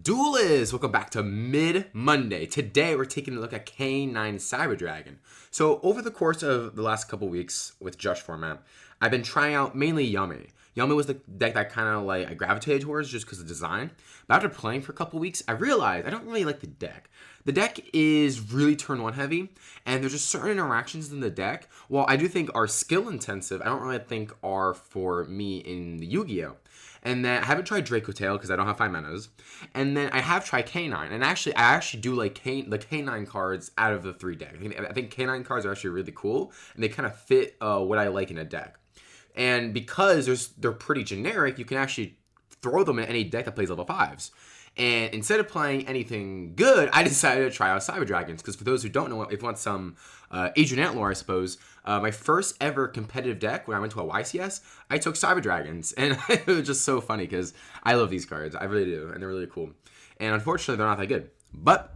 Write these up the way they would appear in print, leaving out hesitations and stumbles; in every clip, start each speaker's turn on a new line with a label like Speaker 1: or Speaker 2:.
Speaker 1: Duelists, welcome back to Mid-Monday. Today we're taking a look at K9 Cyber Dragon. So over the course of the last couple weeks with Josh format, I've been trying out mainly Yummy. Yummy was the deck that kind of like I gravitated towards just because of design. But after playing for a couple weeks, I realized I don't really like the deck. The deck is really turn one heavy, and there's just certain interactions in the deck. While I do think are skill intensive, I don't really think are for me in the Yu-Gi-Oh! And then I haven't tried Draco Tail because I don't have 5 manas. And then I have tried K9. And I actually do like the K9 cards out of the 3 decks. I think K9 cards are actually really cool. And they kind of fit what I like in a deck. And because they're pretty generic, you can actually throw them in any deck that plays level 5s. And instead of playing anything good, I decided to try out Cyber Dragons. Because for those who don't know, if you want some Adrian Ant lore, I suppose, my first ever competitive deck when I went to a YCS, I took Cyber Dragons. And it was just so funny because I love these cards. I really do. And they're really cool. And unfortunately, they're not that good. But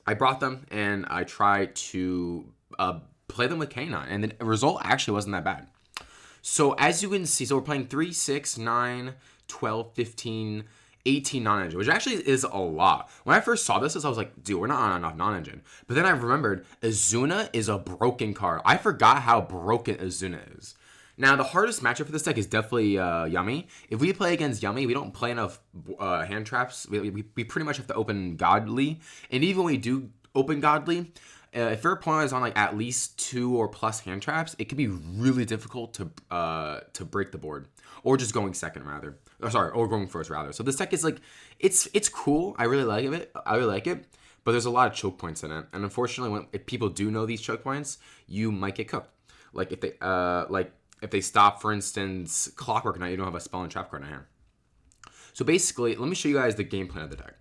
Speaker 1: I brought them and I tried to play them with K9. And the result actually wasn't that bad. So as you can see, we're playing 3, 6, 9, 12, 15... 18 non-engine, which actually is a lot. When I first saw this, I was like, dude, we're not on enough non-engine. But then I remembered Azuna is a broken card. I forgot how broken Azuna is. Now, the hardest matchup for this deck is definitely Yummy. If we play against Yummy, we don't play enough hand traps. We pretty much have to open Godly. And even when we do open Godly, if your opponent is on like at least 2 or plus hand traps, it can be really difficult to break the board, or just going second rather, or going first rather. So this deck is like it's cool. I really like it, but there's a lot of choke points in it, and unfortunately, if people do know these choke points, you might get cooked. Like if they stop, for instance, Clockwork Knight, you don't have a spell and trap card in hand. So basically, let me show you guys the game plan of the deck.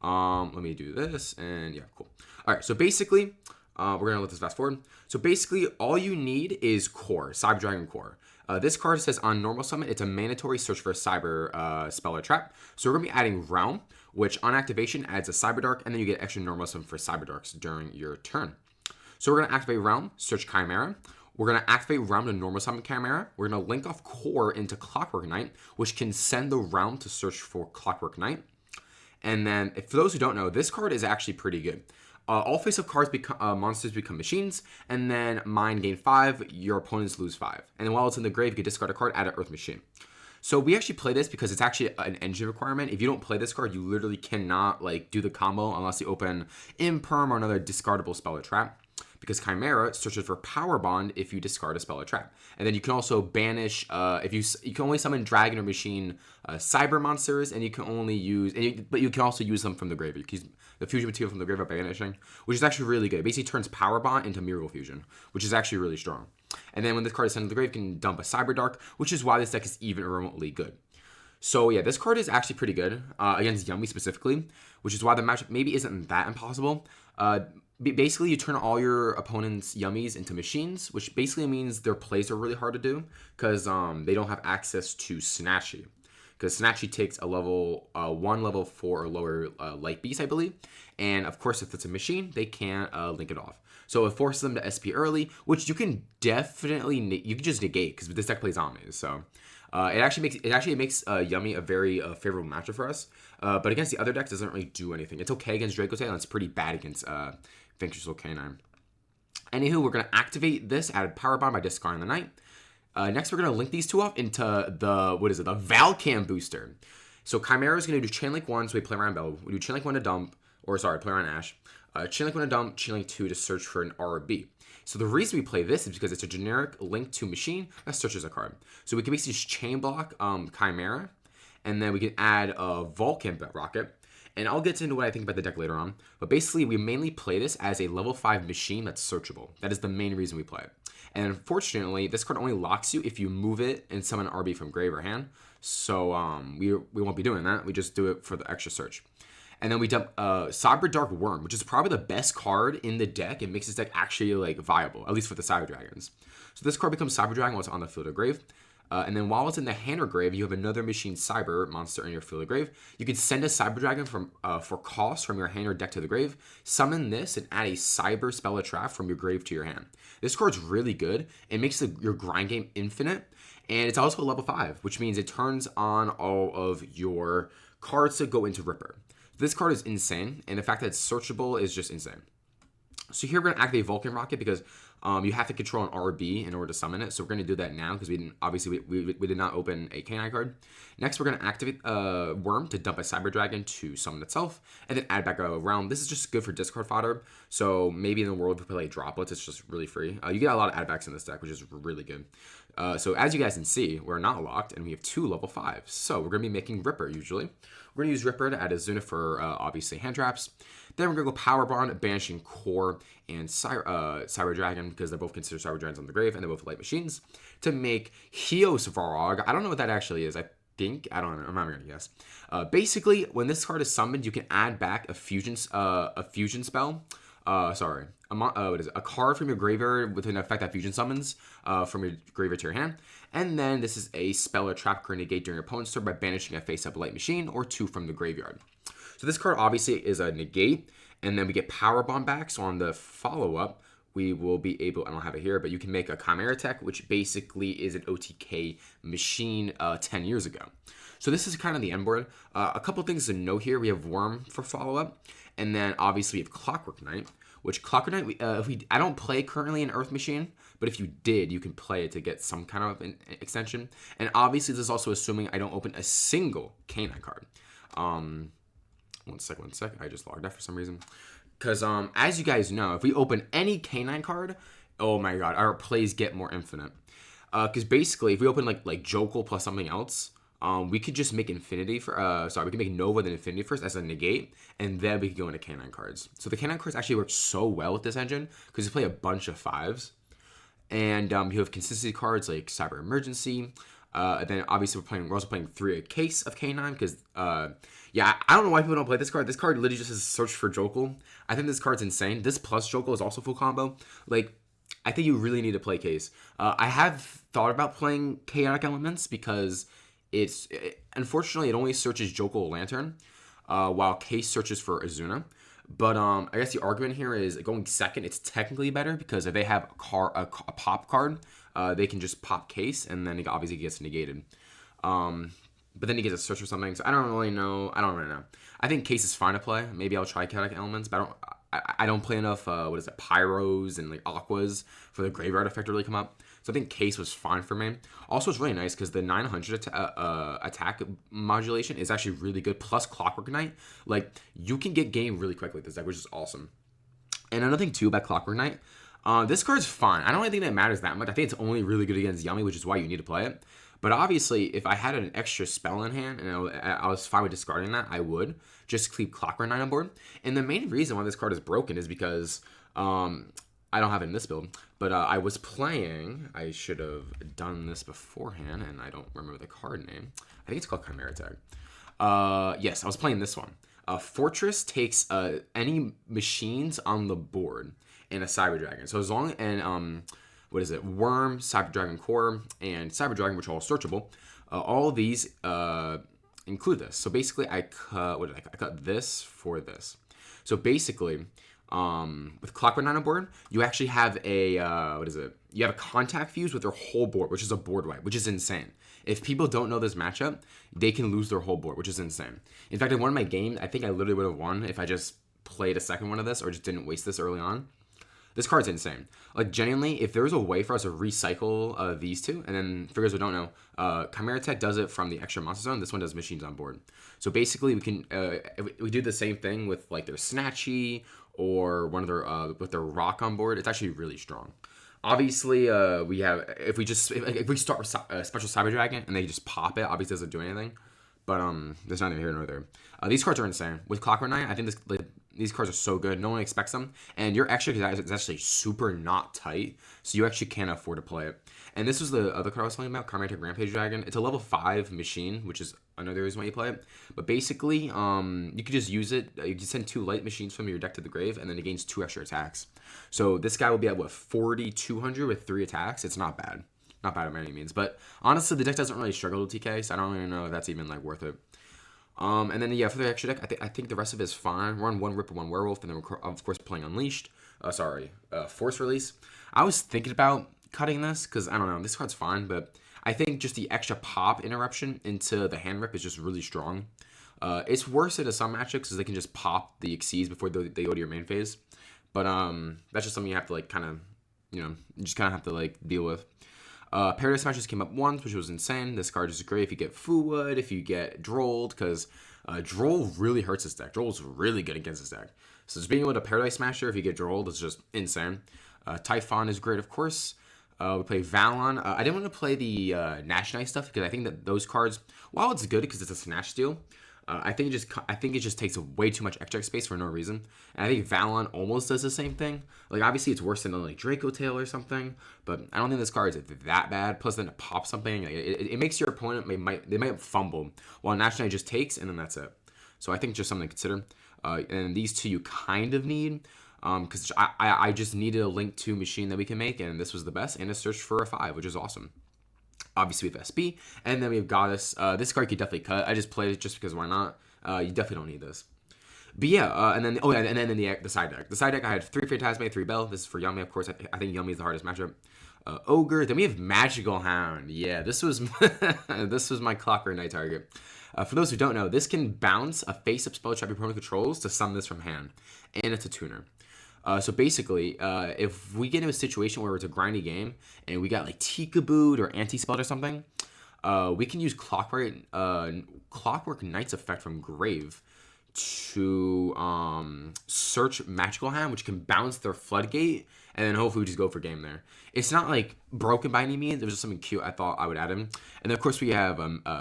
Speaker 1: Let me do this, and yeah, cool. All right, so basically, we're gonna let this fast forward. So basically, all you need is Core, Cyber Dragon Core. This card says on normal summon, it's a mandatory search for a Cyber spell or trap. So we're gonna be adding Realm, which on activation adds a Cyber Dark, and then you get extra normal summon for Cyber Darks during your turn. So we're gonna activate Realm, search Chimera. We're going to activate Realm to normal summon Chimera. We're going to link off Core into Clockwork Knight, which can send the Realm to search for Clockwork Knight. And then, for those who don't know, this card is actually pretty good. All face-up cards monsters become machines, and then mine gain 5, your opponents lose 5. And then while it's in the grave, you can discard a card, add an Earth Machine. So we actually play this because it's actually an engine requirement. If you don't play this card, you literally cannot like do the combo unless you open Imperm or another discardable spell or trap. Because Chimera searches for Power Bond if you discard a spell or trap. And then you can also banish, if you can only summon Dragon or Machine Cyber monsters, and you can only use, but you can also use them from the grave. You can use the fusion material from the grave by banishing, which is actually really good. It basically turns Power Bond into Miracle Fusion, which is actually really strong. And then when this card is sent to the grave, you can dump a Cyber Dark, which is why this deck is even remotely good. So yeah, this card is actually pretty good against Yummy specifically, which is why the matchup maybe isn't that impossible. Basically, you turn all your opponent's Yummies into machines, which basically means their plays are really hard to do because they don't have access to Snatchy. Because Snatchy takes a level 1, level 4 or lower light beast, I believe. And of course, if it's a machine, they can't link it off. So it forces them to SP early, which you can definitely you can just negate because this deck plays Omnis. So it actually makes Yummy a very favorable matchup for us. But against the other decks, it doesn't really do anything. It's okay against Draco Tail, and it's pretty bad against Vanquishable K9. Anywho, we're going to activate this, add Power Bond by discarding the Knight. Next, we're going to link these two off into the Valcam booster. So Chimera is going to do Chain Link 1, so we play around Bell. We do Chain Link 1 to dump, play around Ash. Chain Link 1 to dump, Chain Link 2 to search for an RB. So the reason we play this is because it's a generic link to machine that searches a card. So we can basically just chain block Chimera, and then we can add a Vulcan Rocket. And I'll get into what I think about the deck later on. But basically, we mainly play this as a level 5 machine that's searchable. That is the main reason we play it. And unfortunately, this card only locks you if you move it and summon an RB from grave or hand. So we won't be doing that. We just do it for the extra search. And then we dump Cyber Dark Worm, which is probably the best card in the deck. It makes this deck actually like viable, at least for the Cyber Dragons. So this card becomes Cyber Dragon while it's on the field of grave. And then while it's in the hand or grave, you have another machine cyber monster in your field of grave. You can send a Cyber Dragon for cost from your hand or deck to the grave, summon this, and add a cyber spell or trap from your grave to your hand. This card's really good. It makes your grind game infinite, and it's also a level 5, which means it turns on all of your cards to go into Ripper. This card is insane, and the fact that it's searchable is just insane. So here we're going to activate Vulcan Rocket because you have to control an RB in order to summon it. So we're going to do that now because we didn't, obviously we did not open a K9 card. Next, we're going to activate Worm to dump a Cyber Dragon to summon itself, and then add back a realm. This is just good for discard fodder. So maybe in the world if we play droplets, it's just really free. You get a lot of add backs in this deck, which is really good. So as you guys can see, we're not locked, and we have 2 level 5s. So we're going to be making Ripper usually. We're going to use Ripper to add Azuna for obviously hand traps. Then we're going to go Power Bond, banishing Core and Cyber Dragon because they're both considered Cyber Dragons on the grave and they're both light machines. To make Hios Varog. I don't know what that actually is. I don't know. I'm not going to guess. Basically, when this card is summoned, you can add back a fusion spell. What is it? A card from your graveyard with an effect that fusion summons from your graveyard to your hand. And then this is a spell or trap card negate during your opponent's turn by banishing a face-up light machine or 2 from the graveyard. So this card obviously is a negate, and then we get Power Bomb back. So on the follow-up, we will be able, I don't have it here, but you can make a Chimera Tech, which basically is an OTK machine 10 years ago. So this is kind of the end board. A couple things to note here. We have Worm for follow-up, and then obviously we have Clockwork Knight, which Clockwork Knight, I don't play currently an Earth Machine, but if you did, you can play it to get some kind of an extension. And obviously this is also assuming I don't open a single K9 card. One sec. I just logged out for some reason. Because as you guys know, if we open any K9 card, oh my god, our plays get more infinite. Because basically, if we open like Jokul plus something else, we could just make Infinity for, we can make Nova then Infinity first as a negate, and then we can go into K9 cards. So the K9 cards actually work so well with this engine, because you play a bunch of 5s. And you have consistency cards like Cyber Emergency. And then obviously we're also playing 3 a case of K9 because I don't know why people don't play this card. This card literally just says search for Jokul. I think this card's insane. This plus Jokul is also full combo. Like, I think you really need to play case. I have thought about playing Chaotic Elements because unfortunately it only searches Jokul Lantern, while case searches for Azuna. But I guess the argument here is going second, it's technically better because if they have a pop card, they can just pop case and then it obviously gets negated. But then he gets a search for something, so I don't really know. I think case is fine to play. Maybe I'll try Chaotic Elements, but I don't play enough, Pyros and like Aquas for the graveyard effect to really come up. So I think case was fine for me. Also, it's really nice because the 900 attack modulation is actually really good. Plus Clockwork Knight, like you can get game really quickly with this deck, which is awesome. And another thing too about Clockwork Knight, this card's fine. I don't really think that matters that much. I think it's only really good against Yummy, which is why you need to play it. But obviously, if I had an extra spell in hand and I was fine with discarding that, I would just keep Clockwork Knight on board. And the main reason why this card is broken is because I don't have it in this build, but I was playing. I should have done this beforehand, and I don't remember the card name. I think it's called Chimera Tag. Yes, I was playing this one. Fortress takes any machines on the board and a Cyber Dragon. So as long Worm, Cyber Dragon Core, and Cyber Dragon, which are all searchable. All of these include this. So basically, I cut this for this. So basically, with Clockwork Knight on board, you actually have a You have a contact fuse with their whole board, which is a board wipe, which is insane. If people don't know this matchup, they can lose their whole board, which is insane. In fact, in one of my games, I think I literally would have won if I just played a second one of this or just didn't waste this early on. This card's insane. Like, genuinely, if there was a way for us to recycle these two, and then, for those who don't know, Chimera Tech does it from the extra monster zone. This one does machines on board. So basically, we can we do the same thing with like their Snatchy or one of their with their Rock on board. It's actually really strong. Obviously, we have if we start with Special Cyber Dragon and they just pop it, obviously it doesn't do anything. But there's neither here nor there. These cards are insane. With Clockwork Knight, I think these cards are so good. No one expects them. And your extra is actually super not tight. So you actually can't afford to play it. And this was the other card I was talking about, Chimera Tech Rampage Dragon. It's a level 5 machine, which is another reason why you play it. But basically, you can just use it. You can send 2 light machines from your deck to the grave, and then it gains 2 extra attacks. So this guy will be at, 4,200 with 3 attacks? It's not bad. Not bad by any means. But honestly, the deck doesn't really struggle with TK, so I don't even know if that's even, worth it. And then, for the extra deck, I think the rest of it is fine. We're on 1 Ripper, 1 Werewolf, and then we're, of course, playing Unleashed. Force Release. I was thinking about cutting this, because, I don't know, this card's fine, but I think just the extra pop interruption into the hand rip is just really strong. It's worse in some matchups because they can just pop the Xyz before they go to your main phase. But that's just something you have to like kind of, you just kind of have to like deal with. Paradise Smashes came up once, which was insane. This card is great if you get Fuwood, if you get Drolled, because Droll really hurts this deck. Droll's really good against this deck. So just being able to Paradise Smasher if you get Drolled is just insane. Typhon is great, of course. We play Valon. I didn't want to play the Nash Knight stuff because I think that those cards, while it's good because it's a Snatch steal, I think it just takes way too much extra space for no reason. And I think Valon almost does the same thing. Like obviously it's worse than like Draco Tail or something, but I don't think this card is that bad. Plus then it pops something. It makes your opponent they might fumble while Nash Knight just takes and then that's it. So I think just something to consider. And these two you kind of need. Because I just needed a Link 2 machine that we can make, and this was the best, and a Search for a 5, which is awesome. Obviously, we have SB, and then we have Goddess. This card you could definitely cut. I just played it just because why not? You definitely don't need this. But yeah, and then the side deck. The side deck, I had 3 Phantasme, 3 Bell. This is for Yummy, of course. I think Yummy is the hardest matchup. Ogre. Then we have Magical Hound. Yeah, this was this was my Clockwork Knight target. For those who don't know, this can bounce a face-up spell trap your opponent controls to summon this from hand, and it's a tuner. So basically, if we get into a situation where it's a grindy game and we got like Tika-Boot or Anti-Spell or something, we can use Clockwork Knight's effect from Grave to search Magical Hand, which can bounce their Floodgate, and then hopefully we just go for game there. It's not like broken by any means. It was just something cute I thought I would add in. And then of course we have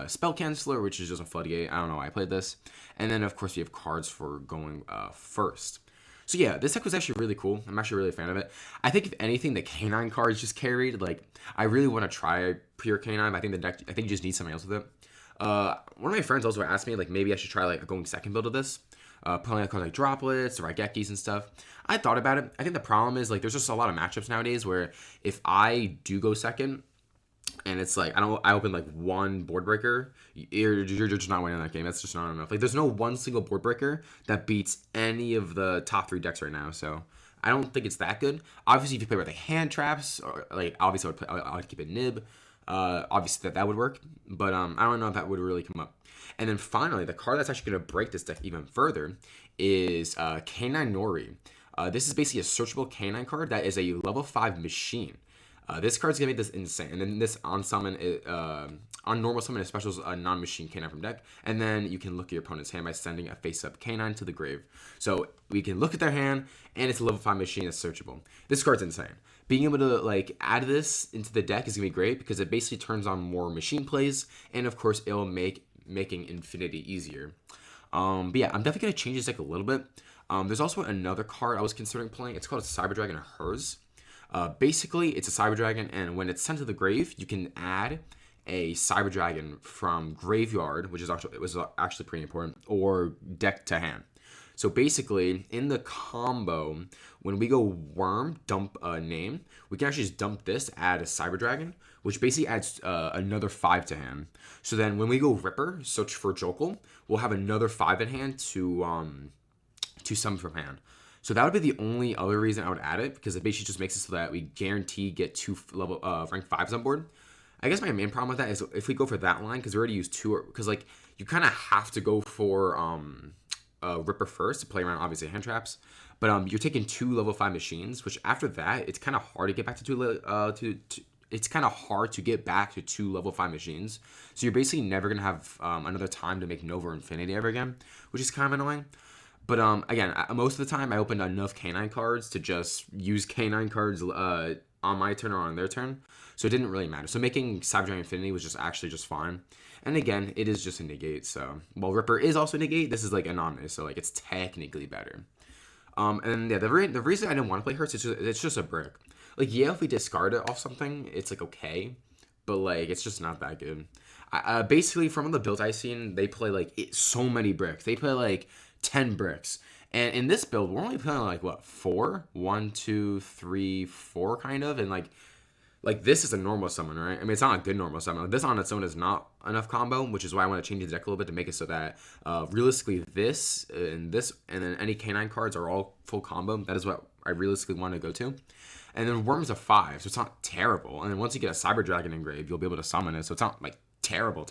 Speaker 1: Spell Canceller, which is just a Floodgate. I don't know why I played this. And then of course we have cards for going first. So yeah, this deck was actually really cool. I'm actually really a fan of it. I think if anything, the Canine cards just carried. Like, I really want to try pure Canine. I think you just need something else with it. One of my friends also asked me, like, maybe I should try, like, a going second build of this. Playing cards like Droplets or Raigekis and stuff. I thought about it. I think the problem is, like, there's just a lot of matchups nowadays where if I do go second, and it's like, I open like one board breaker, you're just not winning that game. That's just not enough. Like, there's no one single board breaker that beats any of the top 3 decks right now. So I don't think it's that good. Obviously, if you play with like hand traps, or like obviously I would keep it Nib. Obviously that would work, but I don't know if that would really come up. And then finally, the card that's actually going to break this deck even further is Canine Nori. This is basically a searchable Canine card that is a level 5 machine. This card's gonna make this insane, and then this on normal summon, it specials a non-machine Canine from deck, and then you can look at your opponent's hand by sending a face-up Canine to the grave. So we can look at their hand, and it's a level 5 machine that's searchable. This card's insane. Being able to like add this into the deck is gonna be great because it basically turns on more machine plays, and of course it'll make making Infinity easier. But yeah, I'm definitely gonna change this deck a little bit. There's also another card I was considering playing. It's called Cyber Dragon Hers. Basically, it's a Cyber Dragon, and when it's sent to the grave, you can add a Cyber Dragon from graveyard, which is actually pretty important, or deck to hand. So basically, in the combo, when we go Worm, dump a name, we can actually just dump this, add a Cyber Dragon, which basically adds another 5 to hand. So then when we go Ripper, search for Jokel, we'll have another 5 in hand to summon from hand. So that would be the only other reason I would add it, because it basically just makes it so that we guarantee get 2 level rank 5s on board. I guess my main problem with that is if we go for that line, because we already used 2, because like you kind of have to go for Ripper first to play around obviously hand traps, but you're taking 2 level 5 machines, which after that it's kind of hard to get back to it's kind of hard to get back to 2 level 5 machines. So you're basically never gonna have another time to make Nova or Infinity ever again, which is kind of annoying. But again, most of the time I opened enough Canine cards to just use Canine cards on my turn or on their turn, so it didn't really matter. So making Cyber Dragon Infinity was just fine. And again, it is just a negate. So while Ripper is also a negate, this is like anonymous, so like it's technically better. And yeah, the reason I didn't want to play Hurts, it's just a brick. Like yeah, if we discard it off something, it's like okay, but like it's just not that good. Basically, from all the builds I've seen, they play like so many bricks. They play like 10 bricks, and in this build we're only playing like what 4, 1, 2, 3, 4 kind of, and like this is a normal summon, right? I mean, it's not a good normal summon. Like, this on its own is not enough combo, which is why I want to change the deck a little bit to make it so that realistically this and then any Canine cards are all full combo. That is what I realistically want to go to. And then Worm's a 5, so it's not terrible. And then once you get a Cyber Dragon engraved, you'll be able to summon it, so it's not like terrible.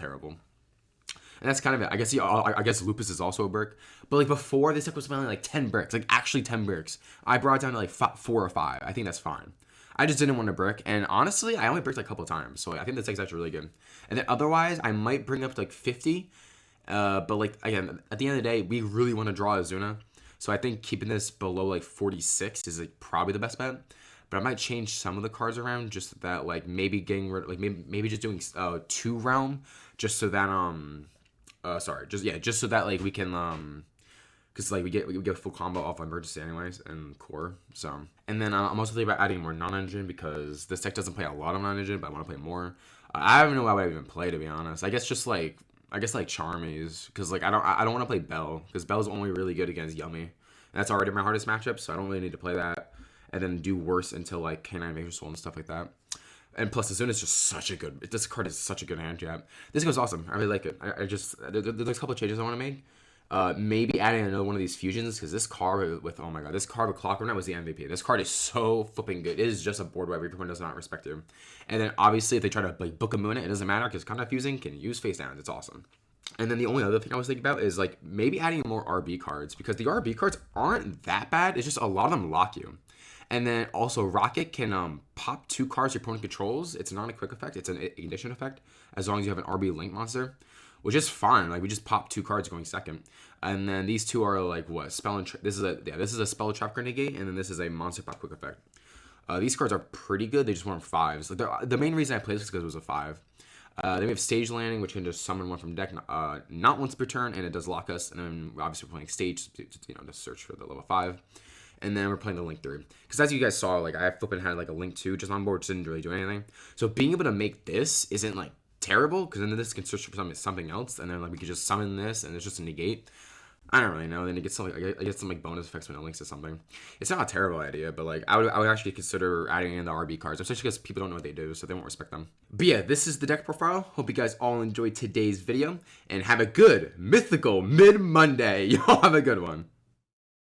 Speaker 1: And that's kind of it. I guess I guess Lupus is also a brick. But like before, this deck was only like 10 bricks, like actually 10 bricks. I brought it down to like 4 or 5. I think that's fine. I just didn't want to brick, and honestly, I only bricked like a couple of times, so I think this deck's actually really good. And then otherwise, I might bring up to like 50, but like again, at the end of the day, we really want to draw Azuna, so I think keeping this below like 46 is like probably the best bet. But I might change some of the cards around just so that like maybe getting rid, like maybe just doing 2 realm, just so that just so that like we can because like we get a full combo off emergency anyways and core. So and then I'm also thinking about adding more non-engine because this deck doesn't play a lot of non-engine, but I want to play more. I don't know why I would even play, to be honest. I guess Charmies because like I don't want to play Bell because Bell's only really good against Yummy, and that's already my hardest matchup, so I don't really need to play that. And then do worse until like K9 Major Soul and stuff like that. And plus, Azuna is just such a good. This card is such a good hand jab. This goes awesome. I really like it. I just there's a couple of changes I want to make. Maybe adding another one of these fusions because this card with oh my god, this card with Clockwork Knight was the MVP. This card is so flipping good. It is just a board where everyone does not respect you. And then obviously if they try to like book a moon, it doesn't matter because Contact Fusing can use face downs. It's awesome. And then the only other thing I was thinking about is like maybe adding more RB cards because the RB cards aren't that bad. It's just a lot of them lock you. And then also Rocket can pop 2 cards your opponent controls. It's not a quick effect. It's an ignition effect as long as you have an RB Link monster, which is fine. Like we just pop 2 cards going second. And then these 2 are like what? Spell and this is a spell trap negate, and then this is a monster pop quick effect. These cards are pretty good. They just weren't 5s. Like the main reason I played this is because it was a 5. Then we have Stage Landing, which can just summon one from deck, not once per turn, and it does lock us. And then obviously we're playing Stage, to search for the level 5. And then we're playing the Link 3. Because as you guys saw, like I flipping had like a Link 2 just on board, which didn't really do anything. So being able to make this isn't like terrible, because then this can search for something else, and then like we could just summon this, and it's just a negate. I don't really know. Then it gets some like bonus effects when it links to something. It's not a terrible idea, but like I would actually consider adding in the RB cards, especially because people don't know what they do, so they won't respect them. But yeah, this is the deck profile. Hope you guys all enjoyed today's video, and have a good mythical mid Monday. Y'all have a good one.